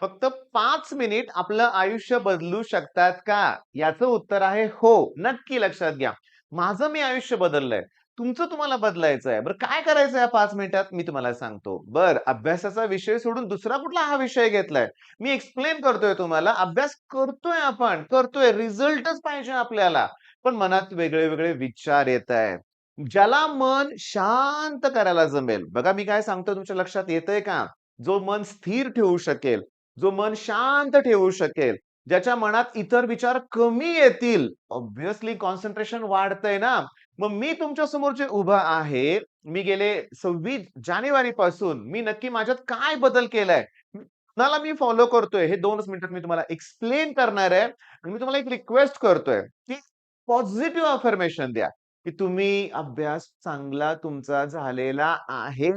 फक्त 5 मिनिट आपलं आयुष्य बदलू शकतात का? याचं उत्तर आहे हो. नक्की लक्षात घ्या. माझं मी आयुष्य बदललंय. तुमचं तुम्हाला बदलायचं आहे. बरं काय करायचं या 5 मिनिटात? मी तुम्हाला सांगतो. बरं अभ्यासाचा विषय सोडून दुसरा कुठला हा विषय घेतलाय? मी एक्सप्लेन करतोय तुम्हाला. अभ्यास करतोय आपण, करतोय. रिझल्टच पाहिजे आपल्याला. पण मनात वेगळे-वेगळे विचार येतायत. ज्याला मन शांत करायला जमेल. बघा मी काय सांगतोय तुमच्या लक्षात येतंय का? जो मन स्थिर ठेवू शकेल, जो मन शांत ठेवू शकेल, ज्याच्या मनात इतर विचार कमी येतील, ऑब्व्हियसली कॉन्सन्ट्रेशन वाढतंय ना. मग मी तुमच्या समोर जे उभा आहे, मी गेले 26 जानेवारी पासून मी नक्की माझ्यात काय बदल केलाय? कुणाला मी फॉलो करतोय हे 2च मिनिटात मी तुम्हाला एक्सप्लेन करणार आहे आणि मी तुम्हाला एक रिक्वेस्ट करतोय, की पॉझिटिव्ह अफर्मेशन द्या, की तुम्ही अभ्यास चांगला तुमचा झालेला आहे.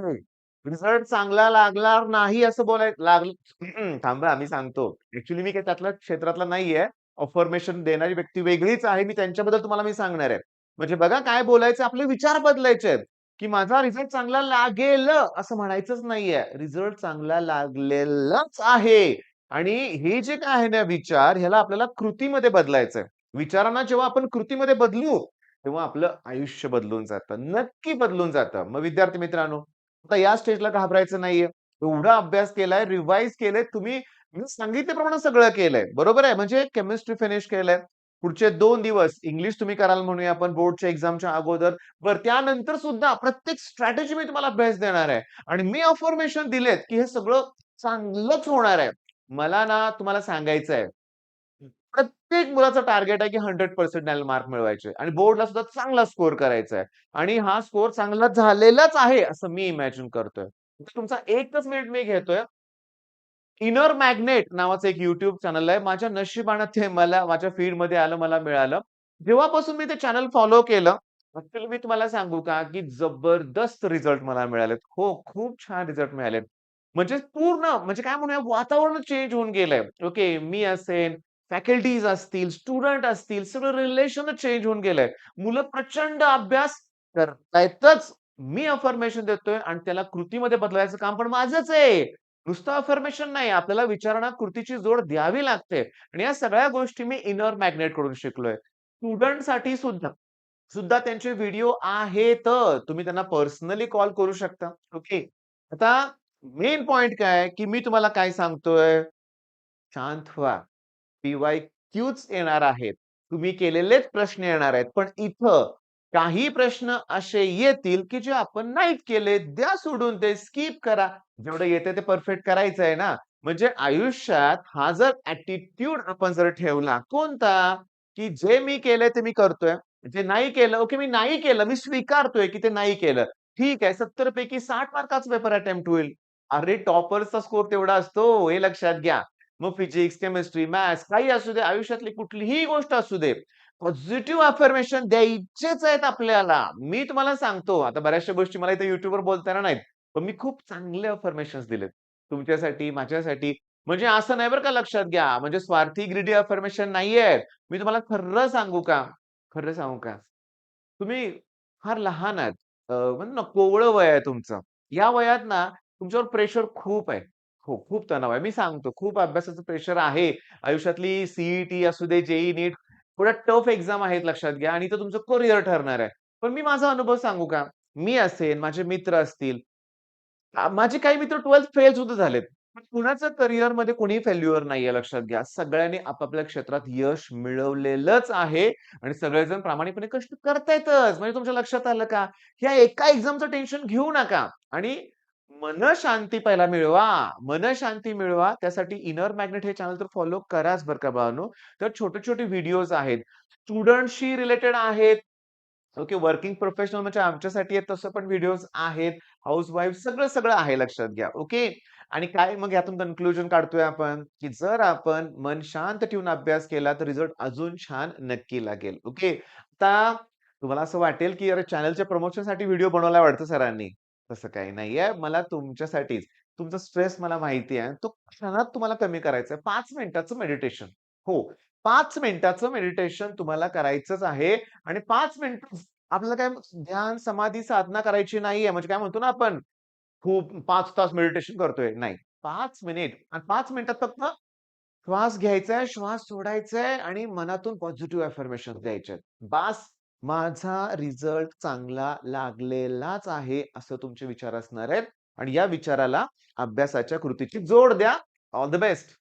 रिझल्ट चांगला लागणार नाही असं थांबा मी सांगतो. ॲक्चुअली मी काही त्यातल्या क्षेत्रातला नाहीये. अफर्मेशन देणारी व्यक्ती वेगळीच आहे. मी त्यांच्याबद्दल तुम्हाला मी सांगणार आहे. म्हणजे बघा काय बोलायचं आपले विचार बदलायचे आहेत, की माझा रिझल्ट चांगला लागेल असं म्हणायचंच नाहीये. रिझल्ट चांगला लागलेलाच आहे आणि हे जे काय आहे ना विचार ह्याला आपल्याला कृतीमध्ये बदलायचंय. विचारांना जेव्हा आपण कृतीमध्ये बदलू, तेव्हा आपलं आयुष्य बदलून जातं. नक्की बदलून जातं. मग विद्यार्थी मित्रांनो, आता या स्टेजला घाबरायचं नाहीये. एवढा अभ्यास केलाय, रिवाईज केलंय. तुम्ही मी सांगितल्याप्रमाणे सगळं केलंय. बरोबर आहे. म्हणजे केमिस्ट्री फिनिश केलंय. पुढचे 2 दिवस इंग्लिश तुम्ही कराल म्हणूया आपण बोर्डच्या एक्झामच्या अगोदर. बरं त्यानंतर सुद्धा प्रत्येक स्ट्रॅटेजी मी तुम्हाला अभ्यास देणार आहे आणि मी अफर्मेशन दिलेत, की हे सगळं चांगलंच होणार आहे. मला ना तुम्हाला सांगायचं आहे, प्रत्येक मुलाचं टार्गेट आहे, की 100% मार्क मिळवायचे आणि बोर्डला सुद्धा चांगला स्कोर करायचा आहे आणि हा स्कोर चांगला झालेलाच आहे, असं मी इमॅजिन करतोय. तुमचा 1च मिनिट मी घेतोय. इनर मॅग्नेट नावाचं एक YouTube चॅनल आहे. माझ्या नशिबानं ते मला माझ्या फीडमध्ये आलं, मला मिळालं. जेव्हापासून मी ते चॅनल फॉलो केलं, ॲक्चुअली मी तुम्हाला सांगू का, की जबरदस्त रिझल्ट मला मिळालेत. हो, खूप छान रिझल्ट मिळालेत. म्हणजे पूर्ण म्हणजे काय म्हणूया वातावरण चेंज होऊन गेलंय. ओके, मी असेन, फॅकल्टीज असतील, स्टुडंट असतील, सगळं रिलेशनच चेंज होऊन गेलंय. मुलं प्रचंड अभ्यास करतायतच. मी अफर्मेशन देतोय आणि त्याला कृतीमध्ये बदलायचं काम पण माझंच आहे. नुसतं अफर्मेशन नाही, आपल्याला विचारांना कृतीची जोड द्यावी लागते आणि या सगळ्या गोष्टी मी इनर मॅग्नेट कडून शिकलोय. स्टुडंटसाठी सुद्धा सुद्धा त्यांचे व्हिडिओ आहेत. तुम्ही त्यांना पर्सनली कॉल करू शकता. ओके. आता मेन पॉइंट काय आहे, की मी तुम्हाला काय सांगतोय? शांत व्हा. पी-वाय-क्यूच येणार आहेत. तुम्ही केलेलेच प्रश्न येणार आहेत. पण इथं काही प्रश्न असे येतील, की जे आपण नाहीच केले. द्या सोडून ते स्किप करा. जेवढं येतंय ते परफेक्ट करायचं आहे ना. म्हणजे आयुष्यात हा जर ॲटिट्यूड आपण जर ठेवला कोणता? की जे मी केलंय ते मी करतोय. जे नाही केलं, ओके मी नाही केलं. मी स्वीकारतोय, की ते नाही केलं. ठीक आहे 70 पैकी 60 मार्काचा पेपर अटेम्प्ट होईल. अरे टॉपरचा स्कोर तेवढा असतो, हे लक्षात घ्या. मग फिजिक्स, केमिस्ट्री, मॅथ्स काही असू दे, आयुष्यातली कुठलीही गोष्ट असू दे. पॉझिटिव्ह अफर्मेशन द्यायचेच आहेत आपल्याला. मी तुम्हाला सांगतो, आता बऱ्याचशा गोष्टी मला इथे YouTubeवर बोलता येणार नाहीत. पण मी खूप चांगले अफर्मेशन्स दिलेत. तुमच्यासाठी, माझ्यासाठी. म्हणजे असं नाही बरं का लक्षात घ्या. म्हणजे स्वार्थी, ग्रीडी अफर्मेशन नाहीयेत. मी तुम्हाला खरं सांगू का? खरं सांगू का? तुम्ही फार लहान आहात. म्हणतो ना कोवळं वय आहे तुमचं. या वयात ना तुमच्यावर प्रेशर खूप आहे. हो, खूप तणाव आहे. मी सांगतो खूप अभ्यासाचं प्रेशर आहे. आयुष्यातली सी असू दे, जे नीट थोड्या टफ एक्झाम आहेत लक्षात घ्या आणि इथं तुमचं करियर ठरणार आहे. पण मी माझा अनुभव सांगू का? मी असेन, माझे मित्र असतील. माझे काही मित्र 12th फेल सुद्धा झालेत. पण कुणाचं करिअरमध्ये कोणीही फेल्युअर नाहीये लक्षात घ्या. सगळ्यांनी आपापल्या क्षेत्रात यश मिळवलेलंच आहे आणि सगळेजण प्रामाणिकपणे कष्ट करतायतच. म्हणजे तुमच्या लक्षात आलं का? ह्या एका एक्झामचं टेन्शन घेऊ नका आणि मनःशांती पहिला मिळवा. मनःशांती मिळवा. त्यासाठी इनर मॅग्नेट हे चॅनल तर फॉलो कराच बरं का बाळांनो. तर छोटे-छोटे व्हिडिओज आहेत. स्टुडंटशी रिलेटेड आहेत. ओके, वर्किंग प्रोफेशनल म्हणजे आमच्यासाठी आहेत तसं पण व्हिडिओज आहेत. हाउसवाईफ सगळं आहे लक्षात घ्या. ओके. आणि काय मग यातून कन्क्लुजन काढतोय आपण, की जर आपण मन शांत ठेवून अभ्यास केला तर रिझल्ट अजून छान नक्की लागेल. ओके. आता तुम्हाला असं वाटेल, की अरे चॅनलच्या प्रमोशनसाठी व्हिडिओ बनवलाय वाटतं सरांनी. तसं काही नाहीये. मला तुमच्यासाठीच तुमचा स्ट्रेस मला माहिती आहे. तो क्षणात तुम्हाला कमी करायचा आहे. 5 मिनिटाचं मेडिटेशन. हो. 5 मिनिटाचं मेडिटेशन तुम्हाला करायचंच आहे आणि 5 मिनिटं आपल्याला काय ध्यान, समाधी, साधना करायची नाहीये. म्हणजे काय म्हणतो ना आपण खूप 5 तास मेडिटेशन करतोय. नाही. 5 मिनिट आणि 5 मिनिटात फक्त श्वास घ्यायचा आहे, श्वास सोडायचा आहे आणि मनातून पॉझिटिव्ह अफर्मेशन्स द्यायचे आहेत. बास, माझा रिझल्ट चांगला लागलेलाच आहे, असं तुमचे विचार असणार आहेत आणि या विचाराला अभ्यासाच्या कृतीची जोड द्या. All the best.